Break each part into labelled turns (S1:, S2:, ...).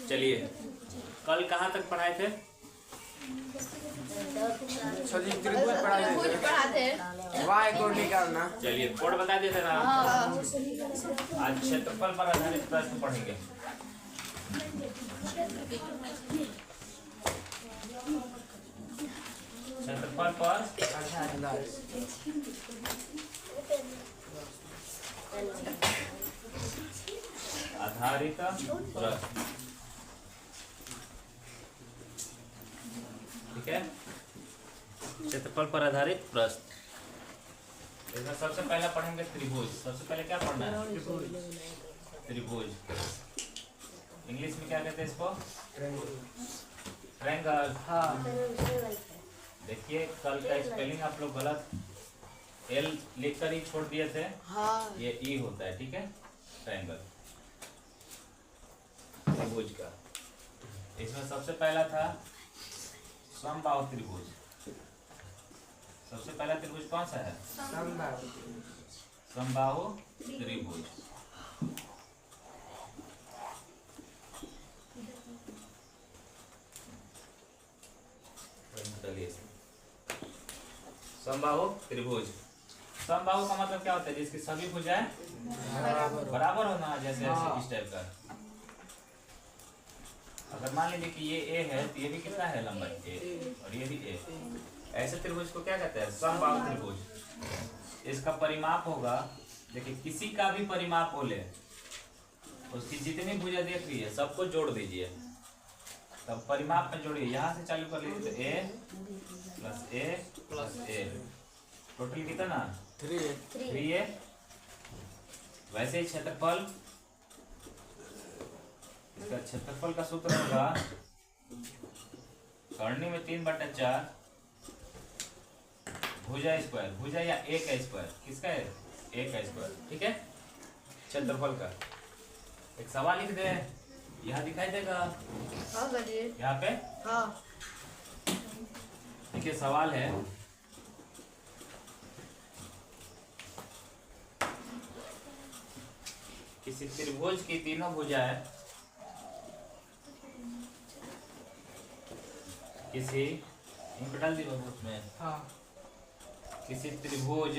S1: चलिए, कल कहाँ तक पढ़ाए थे?
S2: त्रिभुज पढ़ाते वाई कोड निकालना।
S1: चलिए, कोड बता देते ना। आज क्षेत्रफल पर आधारित प्रश्न पढ़ेंगे। क्षेत्रफल पर आधारित प्रश्न, ठीक है। क्षेत्रफल पर आधारित प्रश्न। इसमें सबसे पहला पढ़ेंगे त्रिभुज। सबसे पहले क्या पढ़ना है? त्रिभुज। इंग्लिश में क्या कहते हैं इसको? ट्रायंगल। देखिए, कल का स्पेलिंग आप लोग गलत एल लिखकर ही छोड़ दिए थे। ये ई होता है, ठीक है। ट्रायंगल, त्रिभुज का। इसमें सबसे पहला था समबाहु त्रिभुज। सबसे पहला त्रिभुज कौन सा है? समबाहु त्रिभुज। समबाहु त्रिभुज। समबाहु का मतलब क्या होता है? जिसकी सभी भुजाएं बराबर होना, जैसे इस टाइप का। अगर मान लीजिए कि ये ए है तो ये भी कितना है लंबाई? ए, और ये भी ए। ऐसे त्रिभुज को क्या कहते हैं? समबाहु त्रिभुज। इसका परिमाप होगा, देखिए किसी का भी परिमाप हो ले, उसकी जितनी भुजा देख रही है सबको जोड़ दीजिए, तब परिमाप में जोड़िए। यहाँ से चालू कर लीजिए तो ए प्लस ए, टोटल कितना? 3a। वैसे ही क्षेत्रफल, इसका क्षेत्रफल का सूत्र होगा करनी में 3/4 भुजा स्क्वायर। भुजा या ए का स्क्वायर। किसका है? ए का स्क्वायर, ठीक है। क्षेत्रफल का एक सवाल लिख दे, यहाँ दिखाई देगा। यहाँ पे देखिए सवाल है, किसी त्रिभुज की तीनों भुजाएं किसी इनको डाल दिया उसमें। किसी त्रिभुज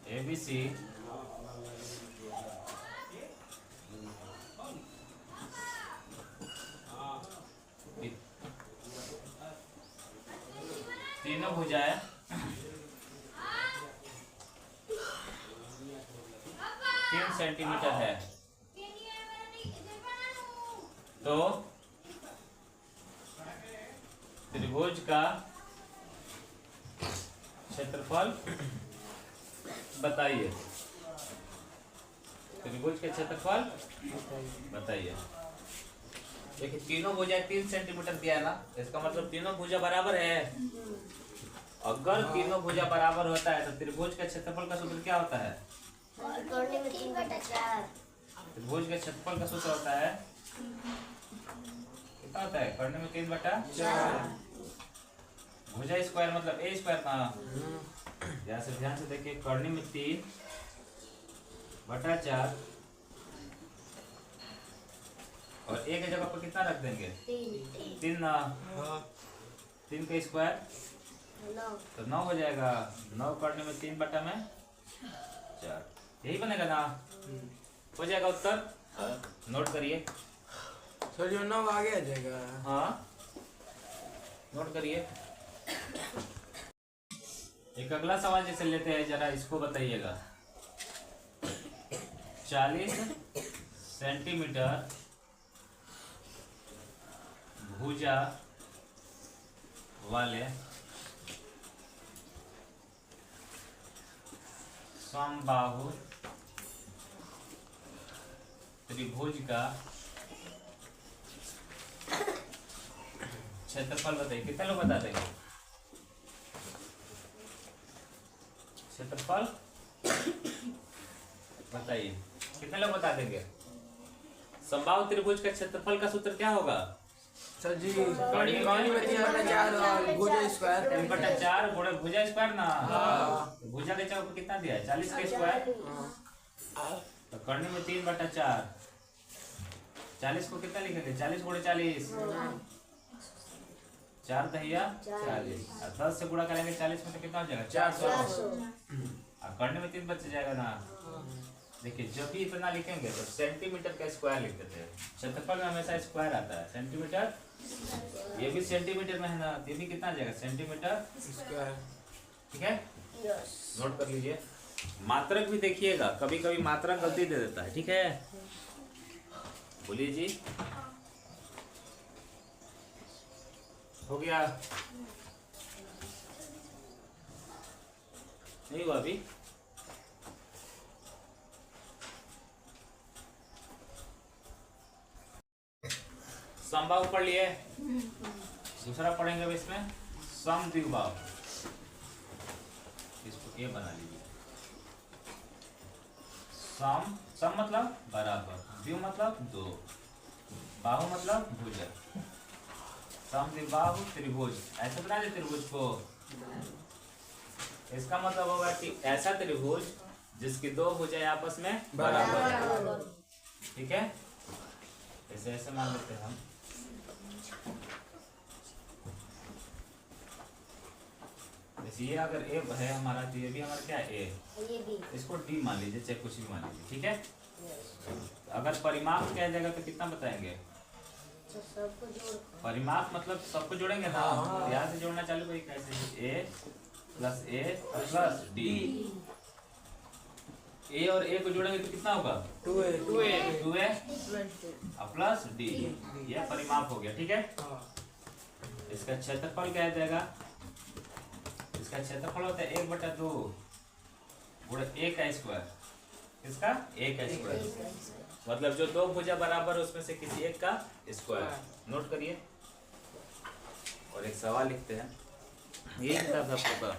S1: ABC तीनों भुजाएं 3 सेंटीमीटर है, तो त्रिभुज का क्षेत्रफल बताइए। त्रिभुज के क्षेत्रफल बताइए। देखिए तीनों भुजाएं 3 सेंटीमीटर दिया है ना, इसका मतलब तीनों भुजा बराबर है। अगर तीनों भुजा बराबर होता है तो त्रिभुज का क्षेत्रफल का सूत्र क्या होता है? त्रिभुज के क्षेत्रफल का सूत्र होता है, कितना होता है? करने में 3/4। भुजा स्क्वायर मतलब ए स्क्वायर का। ध्यान से देखिए, करनी में 3/4 और ए के जगह पर कितना रख देंगे? 3 का स्क्वायर तो 9 हो जाएगा। 9 करने में 3/4, यही बनेगा ना? हो जाएगा उत्तर। नोट करिए।
S2: सर जो 9 आगे आ जाएगा।
S1: हाँ, नोट करिए। एक अगला सवाल जैसे लेते हैं, जरा इसको बताइएगा। 40 सेंटीमीटर भुजा वाले समबाहु त्रिभुज का क्षेत्रफल बताइए। कितने लोग बता देंगे? क्षेत्रफल बताइए, कितने लोग बता देंगे? समबाहु त्रिभुज का क्षेत्रफल का सूत्र क्या होगा?
S2: सर जी कौड़ी में 3/4 और भुजा स्क्वायर
S1: 3/4 गुणे भुजा स्क्वायर ना। भुजा के जगह पर कितना दिया है? 40 का स्क्वायर। तो करने में 3/4, 40 को कितना लिखेंगे? 40 गुणे 40, 4 दहिया 40, और 10 से गुणा करेंगे 40 में तो कितना हो जाएगा? 400। और करने में 3 बच जाएगा ना। देखिए जब भी इतना लिखेंगे तो सेंटीमीटर का स्क्वायर लिख देते हैं। क्षेत्रफल में हमेशा स्क्वायर आता है, सेंटीमीटर, ये भी सेंटीमीटर में है ना, ये भी कितना आ जाएगा? Centimetre
S2: square.
S1: ठीक है, नोट कर लीजिए। मात्रक भी देखिएगा, कभी कभी मात्रक गलती दे देता है, ठीक है? बोलिए जी, हो गया? नहीं हुआ अभी? समबाहु पढ़ लिए, दूसरा पढ़ेंगे अब इसमें समद्विबाहु। इसको ये बना लीजिए। सम मतलब बराबर, द्वि मतलब दो, बाहु मतलब भुजा। समद्विबाहु त्रिभुज, ऐसे बना दे त्रिभुज को। इसका मतलब होगा कि ऐसा त्रिभुज जिसकी दो भुजाएं आपस में बराबर, ठीक है? ऐसे ऐसे मान लेते हैं हम। जैसे ये अगर ए है हमारा, तो ये भी हमारा क्या है? ए। इसको डी मान लीजिए, चाहे कुछ भी मान लीजिए, ठीक है? अगर परिमाप किया जाएगा तो कितना बताएंगे? परिमाप मतलब सबको जोड़ेंगे ना, यहाँ से जोड़ना चालू करिए। कैसे? ए प्लस डी। ए और ए को जोड़ेंगे तो कितना होगा? 2a plus D. यह परिमाप हो गया, ठीक है? इसका क्षेत्रफल क्या आ जाएगा? इसका क्षेत्रफल होता है 1/2 गुणा a का स्क्वायर। इसका a का स्क्वायर मतलब जो दो भुजा बराबर है उसमें से किसी एक का स्क्वायर। नोट करिए और एक सवाल लिखते हैं। यही था सबको।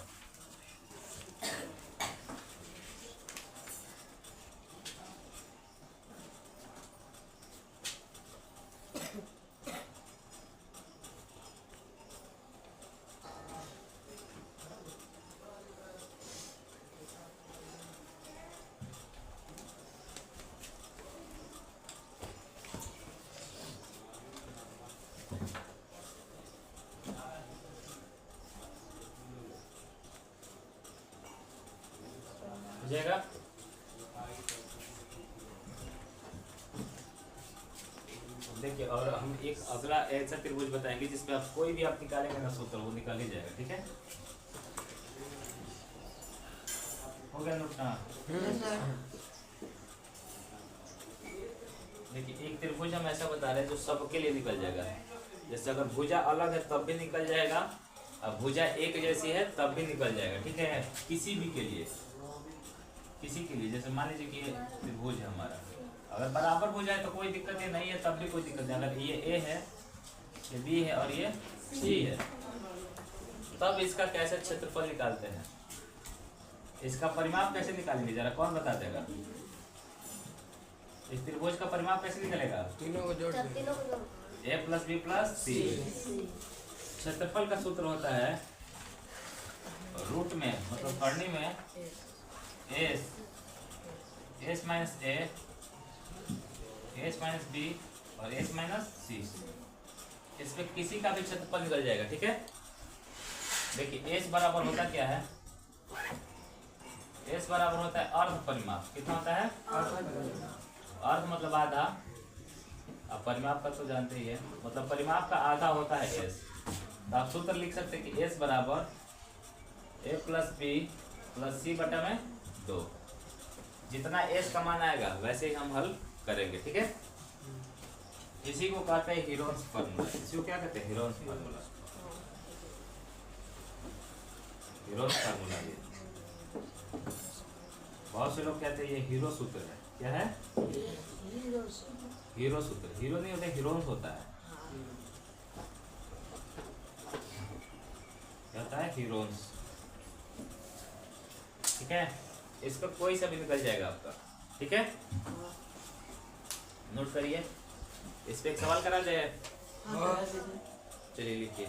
S1: जाएगा। देखिए और हम एक अगला ऐसा त्रिभुज बताएंगे जिसमें आप कोई भी आप निकालेंगे ना सूत्र वो निकाल ही जाएगा, ठीक है? हो गया नोट? देखिए एक त्रिभुज हम ऐसा बता रहे हैं जो सबके लिए निकल जाएगा। जैसे अगर भुजा अलग है तब भी निकल जाएगा, और भुजा एक जैसी है तब भी निकल जाएगा, ठीक है? किसी भी के लिए, किसी के लिए। जैसे मान लीजिए कि ये त्रिभुज है हमारा, अगर बराबर भुजा है तो कोई दिक्कत नहीं है, तब भी कोई दिक्कत नहीं। अगर ये ए है, ये बी है और ये सी है, तब इसका कैसे क्षेत्रफल निकालते हैं? इसका परिमाप कैसे निकालेंगे जरा कौन बता देगा? इस त्रिभुज का परिमाप कैसे निकलेगा?
S2: तीनों को जोड़
S1: a प्लस बी प्लस सी। क्षेत्रफल का सूत्र होता है रूट में मतलब करनी में एस माइनस ए, एस माइनस बी और एस माइनस सी। इसमें किसी का भी क्षेत्रफल निकल जाएगा, ठीक है? देखिए एस बराबर होता क्या है? एस बराबर होता है अर्ध परिमाप। कितना होता है? अर्ध मतलब आधा। अब परिमाप का तो जानते ही है, मतलब परिमाप का आधा होता है एस। तो आप सूत्र लिख सकते हैं कि एस बराबर ए प्लस बी प्लस सी बटा में 2। जितना एस का मान आएगा वैसे ही हम हल करेंगे, ठीक है? इसी को कहते हैं हीरोन्स फार्मूला। इसी को क्या कहते हैं? Heron's formula. Heron's formula. बहुत से लोग कहते हैं ये हीरो सूत्र है। क्या है? हीरो सूत्र। हीरो नहीं होता, हीरोन्स होता है। क्या होता है? हीरोन्स, ठीक है? इस पर कोई सा भी निकल जाएगा आपका, ठीक है? नोट करिए। इस पे एक सवाल करा जाए। चलिए लिखिए।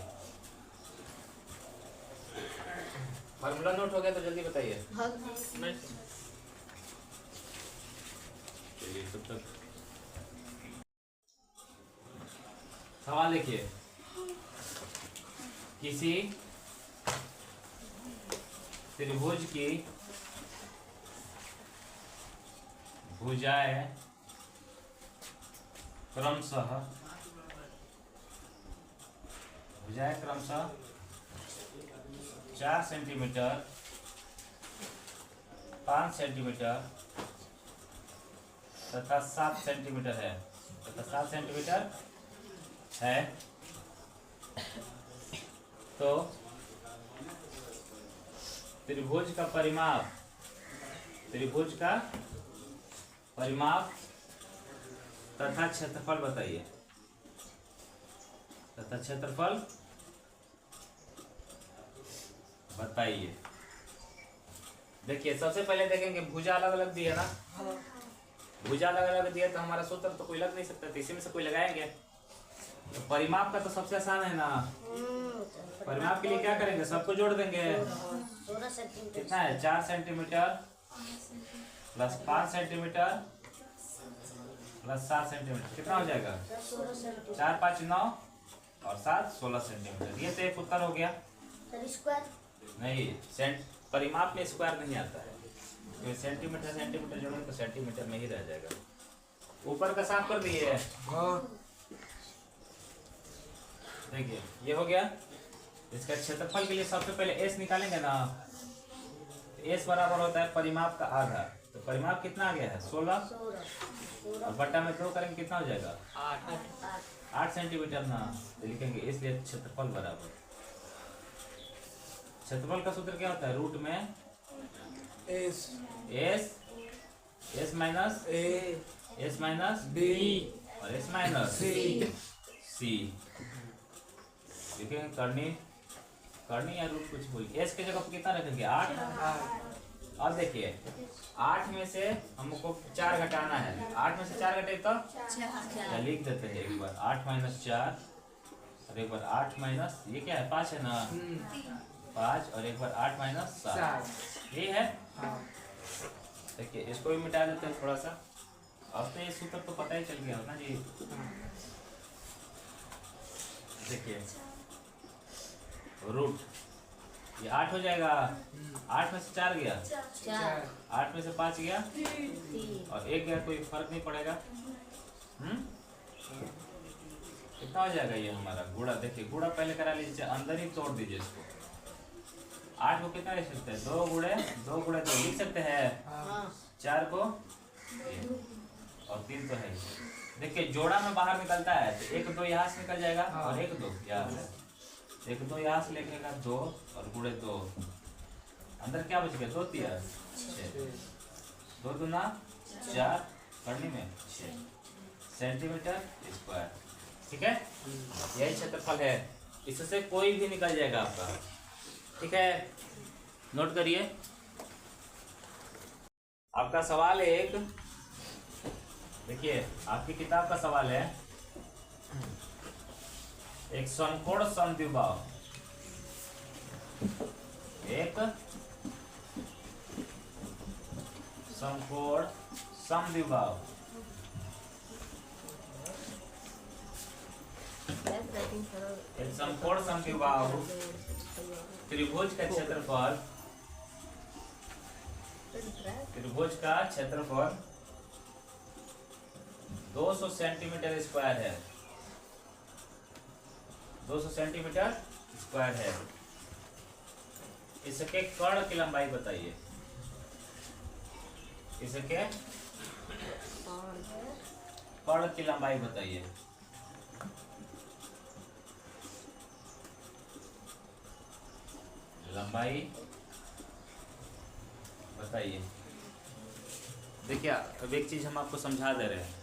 S1: फार्मूला नोट हो गया तो जल्दी बताइए। तब तक सवाल देखिए, किसी त्रिभुज की भुजाएं क्रमशः 4 सेंटीमीटर, 5 सेंटीमीटर तथा 7 सेंटीमीटर है तो त्रिभुज का परिमाप तथा क्षेत्रफल बताइए। देखिए, सबसे पहले देखेंगे भुजा अलग अलग दी है ना। भुजा अलग अलग दिया तो हमारा सूत्र तो कोई लग नहीं सकता, तो इसी में से कोई लगाएंगे। तो परिमाप का तो सबसे आसान है ना। परिमाप के लिए क्या करेंगे, सबको जोड़ देंगे। कितना है, 4 centimetre plus 5 centimetre plus 7 centimetre, कितना हो जाएगा 4 5 9 और 7 16 सेंटीमीटर। ये तो एक उत्तर हो गया। नहीं, परिमाप में स्क्वायर नहीं आता है, तो सेंटीमीटर जोड़ेंगे तो सेंटीमीटर में ही रह जाएगा। ऊपर का साफ कर दिए। देखिए ये हो गया। इसका क्षेत्रफल के लिए सबसे पहले एस निकालेंगे ना। एस बराबर होता है परिमाप का आधा। तो परिमाप कितना आ गया है 16 और बट्टा में 2 करेंगे कितना हो जाएगा 8 सेंटीमीटर ना। तो लिखेंगे इसलिए क्षेत्रफल बराबर। क्षेत्रफल का सूत्र क्या होता है, रूट में एस माइनस बी और एस माइनस सी। लिखेंगे करनी या रूट कुछ बोलिए। एस के जगह पर कितना रखेंगे 8। अब देखिए 8 में से हमको 4 घटाना है। 8 में से 4 घटे तो लिख देते हैं एक बार 8 माइनस 4 और एक बार 8 माइनस ये क्या है 5 है ना 5 और एक बार 8 माइनस 7 ये है। देखिए इसको भी मिटा देते हैं थोड़ा सा। अब तो ये सूत्र तो पता ही चल गया ना जी। देखिए रूट ये 8 हो जाएगा। 8 में से 4 गया 8 में से 5 गया और 1 गया, कोई फर्क नहीं पड़ेगा। कितना हो जाएगा ये हमारा गुणा। देखिए गुणा पहले करा लीजिए, अंदर ही तोड़ दीजिए इसको। 8 को कितना लिख सकते हैं 2 गुणे 2 लिख सकते हैं। 4 को और 3 तो है। देखिए जोड़ा में बाहर निकलता है तो 1 2 यहाँ से निकल जाएगा और 1 2 यहाँ है। 1 2 यहाँ से लिखेगा 2 और गुणे 2 अंदर क्या बच गया 2 3 6 2 दूना 4 करने में 6 सेंटीमीटर स्क्वायर। ठीक है, यही क्षेत्रफल है। इससे कोई भी निकल जाएगा आपका। ठीक है, नोट करिए। आपका सवाल एक देखिए, आपकी किताब का सवाल है एक समकोण समद्विबाहु। एक समकोण समद्विबाहु एक समकोण समद्विबाहु त्रिभुज का क्षेत्रफल 200 सेंटीमीटर स्क्वायर है। 200 सेंटीमीटर स्क्वायर है। इसके कर्ण की लंबाई बताइए। इसके कर्ण की लंबाई बताइए। लंबाई बताइए। देखिए अब एक चीज हम आपको समझा दे रहे हैं।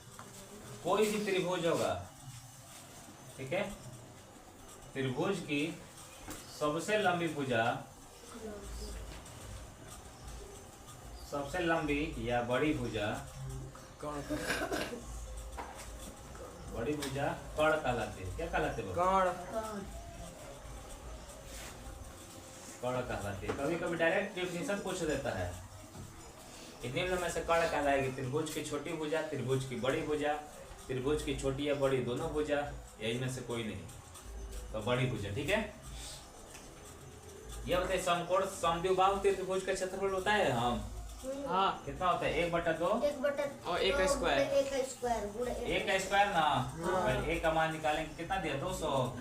S1: कोई भी त्रिभुज होगा, ठीक है, त्रिभुज की सबसे लंबी भुजा, सबसे लंबी या बड़ी भुजा कर्ण कहलाती है। क्या कहलाते हैं कर्ण कहलाती है। कभी कभी डायरेक्ट डेफिनेशन पूछ देता है निम्न में से कर्ण कहलाएगी त्रिभुज की छोटी भुजा, त्रिभुज की बड़ी भुजा, त्रिभुज की छोटी या बड़ी दोनों भुजा, या इनमें से कोई नहीं, तो बड़ी भुजा। ठीक है, यह बताइए समकोण समद्विबाहु त्रिभुज का क्षेत्रफल होता है हम
S2: हाँ
S1: कितना होता है? 1/2
S2: और एक स्क्वायर
S1: एक का स्क्वायर ना, पहले एक का मान निकालेंगे, कितना दिया? 200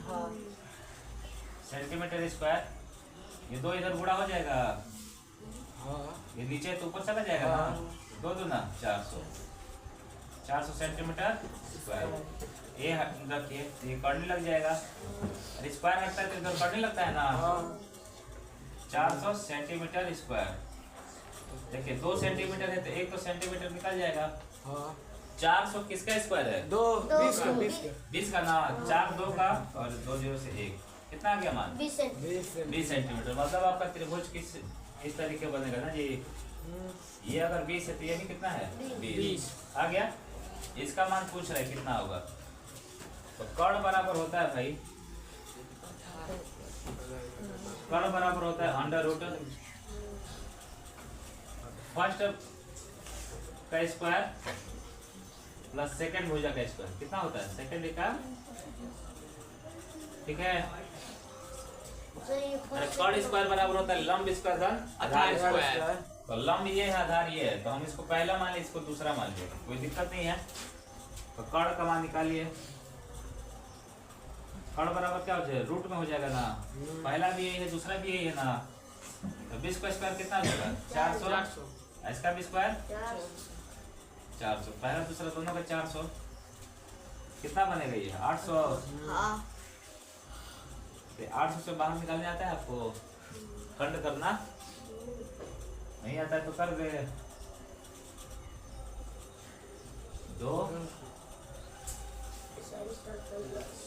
S1: सेंटीमीटर स्क्वायर। ये 2 इधर गुणा हो जाएगा, ये नीचे तो ऊपर चला जाएगा ना, 2 दूना 400 सेंटीमीटर स्क्वायर। ये रखिए, ये करने लग जाएगा, और स्क्वायर हटता है तो इधर करने लगता है ना, 400 सेंटीमीटर स्क्वायर। देखिए 2 सेंटीमीटर है तो 1 तो सेंटीमीटर निकल जाएगा। 400 किसका स्क्वायर है? 20 का ना, 4 2 का और 2 0 से 1, कितना आ गया मान? 20 सेंटीमीटर। मतलब आपका त्रिभुज किस इस तरीके बनेगा ना जी। ये अगर 20 है तो ये भी कितना है? 20 आ गया। इसका मान पूछ रहा है कितना होगा, तो कर्ण बराबर होता है भाई, कर्ण बराबर होता है अंडर रूट फर्स्ट का स्क्वायर प्लस सेकंड भुजा का स्क्वायर। कितना होता है? सेकंड का, ठीक है। कर्ण स्क्वायर बराबर होता है लंब स्क्वायर धन आधार स्क्वायर। तो लंब ये है, आधार ये है, तो हम इसको पहला मान लिया, इसको दूसरा मान लिया, कोई दिक्कत नहीं है। तो कर्ण का मान निकालिए, कर्ण बराबर क्या हो जाएगा? रूट में हो जाएगा ना, पहला भी यही है दूसरा भी यही है ना, तो 20 का स्क्वायर कितना हो जाएगा? 400। इसका भी स्क्वायर 400, पहला दूसरा दोनों का 400, कितना बनेगा ये? 800। 800 से बाहर निकालने आता है आपको? खंड करना नहीं आता है तो कर दे। 2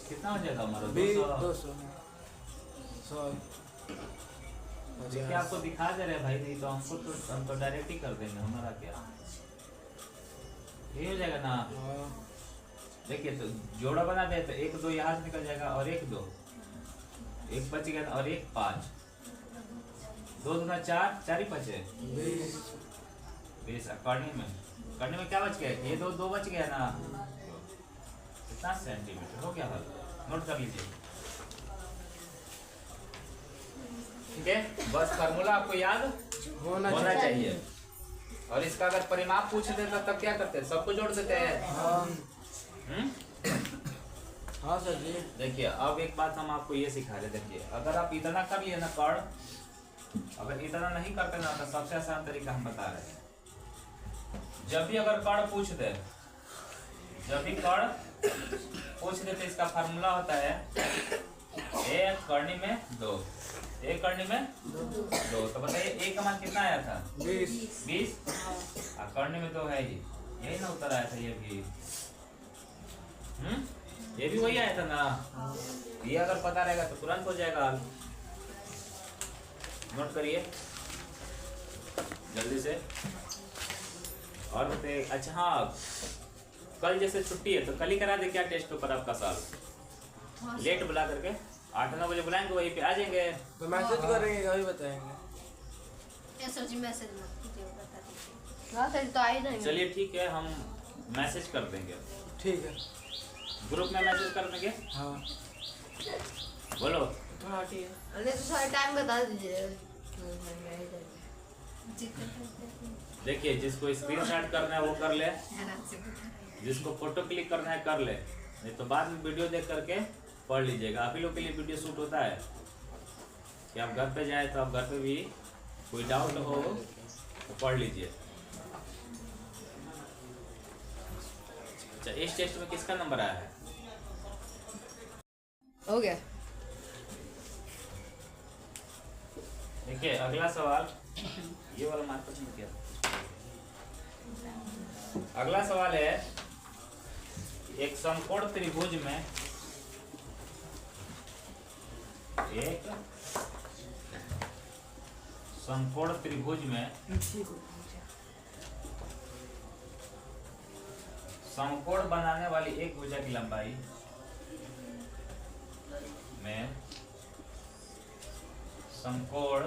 S1: कितना हो जाएगा हमारा? 200। देखिए आपको दिखा दे रहे भाई, नहीं तो हम तो डायरेक्ट ही कर देंगे, हमारा क्या ये हो जाएगा ना। देखिए तो जोड़ा बना दे तो 1 2 यहाँ से निकल जाएगा, और 1 2, 1 बच गया और 1 5, 2 दूना 4, 4 ही बचे 20। करने में क्या बच गया? ये 2 बच गया ना, कितना सेंटीमीटर हो गया? हल नोट कर लीजिए, ठीक है। बस फार्मूला आपको याद होना चाहिए। और इसका अगर परिमाप पूछ देता तब क्या करते हैं? सबको जोड़ देते हैं।
S2: हाँ सर जी।
S1: देखिए अब एक बात हम आपको ये सिखा रहे, देखिए अगर आप इतना कर लिए ना कर्ण, अगर इतना नहीं करते ना तो सबसे आसान तरीका हम बता रहे हैं। जब भी अगर कर्ण पूछ दे, जब भी कर्ण पूछ दे तो इसका फार्मूला होता है 1 करनी में 2, 1 करनी में 2। तो बताइए 1 का मान कितना आया था? 20। करनी में 2 है ही, यही ना उत्तर आया था ये भी। ये भी वही आया था ना। ये अगर पता रहेगा तो तुरंत हो जाएगा। नोट करिए जल्दी से। और बताइए, अच्छा हाँ, कल जैसे छुट्टी है तो कल ही करा दे क्या टेस्ट पेपर आपका साल? लेट बुला करके 8-9 बजे बुलाएंगे, वहीं पे आ जाएंगे।
S2: तो मैसेज करेंगे, कभी बताएंगे।
S3: सर जी मैसेज मत कीजिए, बता दीजिए। हाँ सर तो आई नहीं।
S1: चलिए ठीक है, हम मैसेज कर देंगे।
S2: ठीक है,
S1: ग्रुप में मैसेज कर देंगे।
S2: हाँ
S1: बोलो।
S2: हाँ ठीक है।
S3: अरे तो सारा टाइम बता दीजिए।
S1: देखिए जिसको स्क्रीनशॉट करना है वो कर ले, जिसको फोटो क्लिक करना है कर ले, नहीं तो बाद में वीडियो देख करके पढ़ लीजिएगा। आप ही लोग के लिए वीडियो शूट होता है कि आप घर पे जाए तो आप घर पे भी कोई डाउट हो तो पढ़ लीजिए। अच्छा इस टेस्ट में किसका नंबर आया है?
S3: हो गया।
S1: देखिए अगला सवाल, ये वाला मार्कर नहीं किया। अगला सवाल है, एक समकोण त्रिभुज में एक समकोण त्रिभुज में समकोण बनाने वाली एक भुजा की लंबाई में समकोण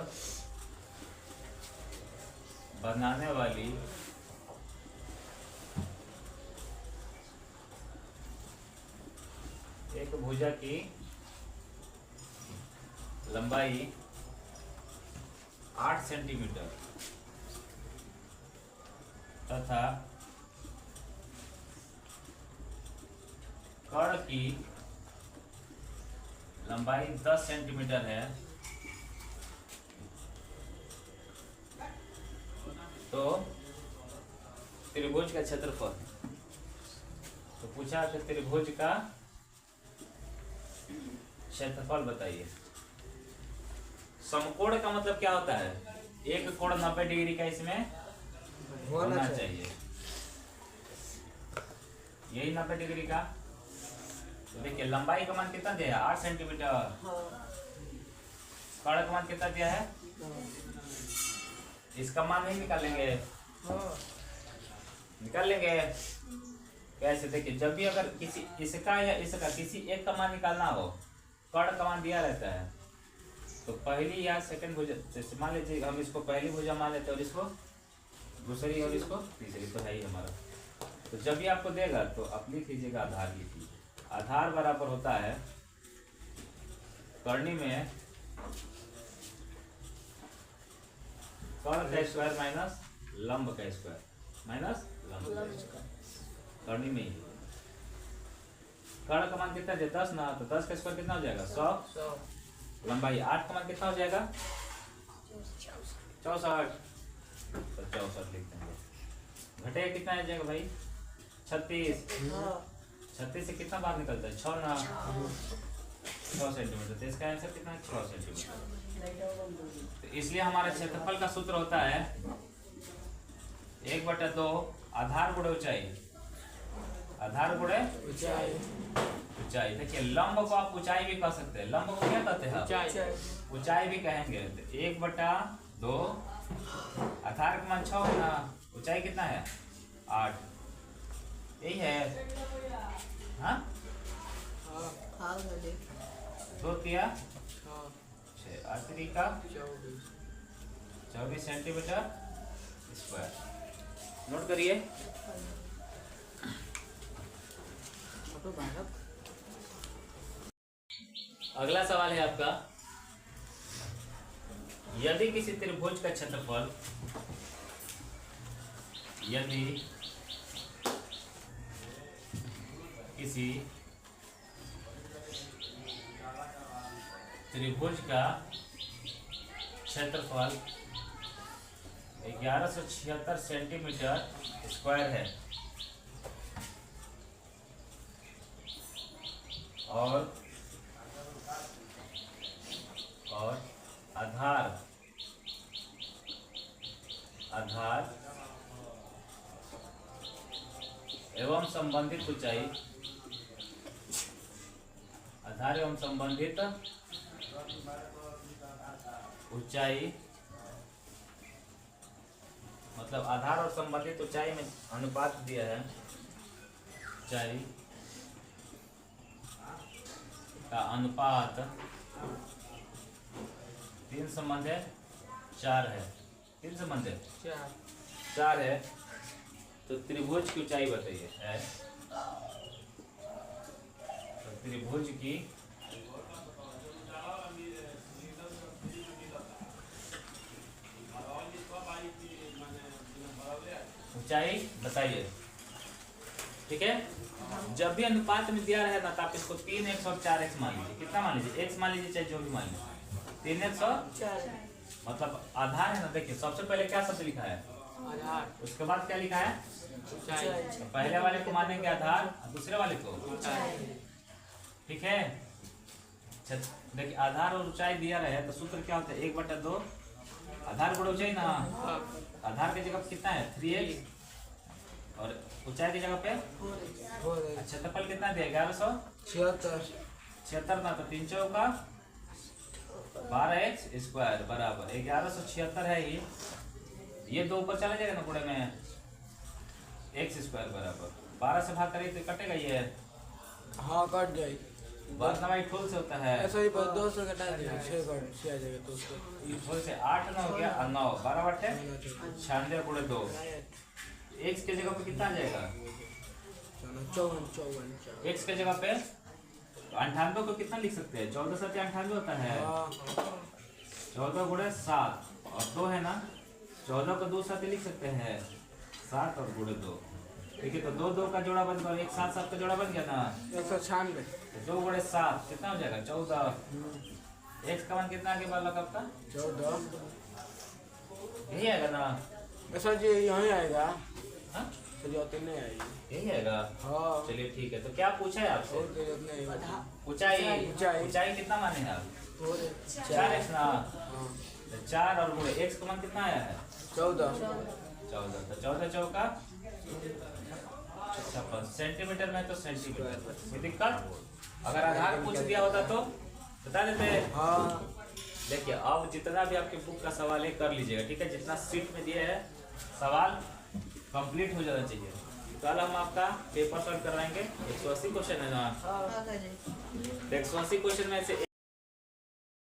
S1: बनाने वाली एक भुजा की लंबाई 8 सेंटीमीटर तथा कर्ण की लंबाई 10 सेंटीमीटर है तो त्रिभुज का क्षेत्रफल। तो पूछा कि त्रिभुज का क्षेत्रफल बताइए। समकोण का मतलब क्या होता है? एक कोण 90 डिग्री का इसमें होना चाहिए, यही 90 डिग्री का। तो देखिए लंबाई का मान कितना दिया है? 8 सेंटीमीटर। कर्ण का मान कितना दिया है? इसका मान नहीं निकालेंगे? निकाल लेंगे कैसे? देखिए जब भी अगर किसी इसका या इसका किसी एक का मान निकालना हो, कर्ण का मान दिया रहता है, तो पहली या सेकंड भुजा, जैसे मान लीजिए हम इसको पहली भुजा मान लेते हैं और इसको दूसरी और इसको तीसरी, तो है ही हमारा। तो जब भी आपको देगा तो आप लिख लीजिएगा आधार लिखिए। आधार बराबर होता है कर्णी में कर्ण का स्क्वायर माइनस लंब का स्क्वायर माइनस लंब का स्क्वायर। कर्णी में ही कर्ण का मान कितना है? 10 ना, तो 10 का स्क्वायर कितना हो जाएगा? 100। लंबाई 8 का मान कितना हो जाएगा? 64। तो 64 लिख देंगे। घटेगा कितना आ जाएगा भाई? 36। 36 से कितना बाहर निकलता है? 6 ना, 6 सेंटीमीटर। तो इसका आंसर कितना है? 6 सेंटीमीटर। तो इसलिए हमारे क्षेत्रफल का सूत्र होता है 1/2 आधार गुणे ऊंचाई। आधार गुणे ऊंचाई। देखिए लंब को आप ऊंचाई भी कह सकते हैं। लंब को क्या कहते हैं? ऊंचाई भी कहेंगे। 1/2 आधार का मान 6 है ना, ऊंचाई कितना है? 8। यही है। हाँ 2 तिया 6, 8 का 24 सेंटीमीटर स्क्वायर। नोट करिए। अगला सवाल है आपका, यदि किसी त्रिभुज का क्षेत्रफल किसी त्रिभुज का क्षेत्रफल 1176 सेंटीमीटर स्क्वायर है और आधार एवं संबंधित ऊंचाई, आधार एवं संबंधित ऊंचाई, मतलब आधार और संबंधित ऊंचाई में अनुपात दिया है। ऊंचाई का अनुपात 3 संबंध है 4 है। 3 संबंध है 4 है। तो त्रिभुज की ऊंचाई बताइए। है तो त्रिभुज की ऊंचाई बताइए। ठीक है। जब भी अनुपात में दिया रहे ना, तो आप इसको 3x और 4x मान लीजिए। कितना मान लीजिए? x मान लीजिए चाहे जो भी मान लीजिए। 3x और 4 मतलब आधार है ना। देखिए सबसे पहले क्या शब्द लिखा है? आधार। उसके बाद क्या लिखा है? ऊंचाई। पहले वाले को मानेंगे आधार, दूसरे वाले को ऊंचाई। ठीक है। देखिए आधार और ऊंचाई दिया रहे तो सूत्र क्या होता है? 1/2 आधार गुणे ऊंचाई ना। आधार की जगह पे कितना है? 3x और ऊंचाई की जगह पे 4x। अच्छा क्षेत्रफल कितना दिया? 1176 ना, तो 3 चौका 12x स्क्वायर बराबर 1176 है ही। ये 2 ऊपर चला जाएगा ना गुणे में, x स्क्वायर बराबर 12 से भाग करें तो कटेगा ये।
S2: हाँ कट जाए।
S1: वर्गमूल ठोल से होता है।
S2: ऐसा ही पर 2 से घटा दिया 6 आ जाएगा तो उसको
S1: ठोल से 8 9 हो गया और 9 12 बटे 96 गुणे 2 x के जगह पे कितना आ जाएगा
S2: 54
S1: x के जगह पे तो 98 को कितना लिख सकते हैं 14 7 98 होता है 14 गुणे 7 और 2 है ना 14 को 2 साथ लिख सकते हैं 7 और गुणे 2 ठीक है तो 2 2 का जोड़ा बन गया 1 7 7 का जोड़ा बन गया ना
S2: 196
S1: 2 गुणे 7 कितना हो जाएगा 14 x का मान कितना आगे बालक आपका
S2: 14
S1: यही आएगा ना
S2: ऐसा जी यहीं आएगा
S1: हाँ
S2: जरूरत नहीं आएगी
S1: यही आएगा
S2: हाँ
S1: चलिए ठीक है तो क्या पूछा है आपसे
S2: और जरूरत नहीं आएगी
S1: ऊंचाई
S2: ऊंचाई।
S1: ऊंचाई कितना माने हैं आप 4x ना
S2: हाँ
S1: तो 4 और गुणे x का मान कितना आया है
S2: 14
S1: 14 तो 14 चौका 56 सेंटीमीटर में तो सेंटीमीटर कोई दिक्कत अगर आधार पूछ दिया होता तो बता देते
S2: हाँ
S1: देखिए अब जितना भी आपके बुक का सवाल है कर लीजिएगा ठीक है जितना सीट में दिए है सवाल कंप्लीट हो जाना चाहिए कल हम आपका पेपर सॉल्व करवाएंगे 180 क्वेश्चन है ना
S3: हाँ सर जी।
S1: 180 क्वेश्चन में से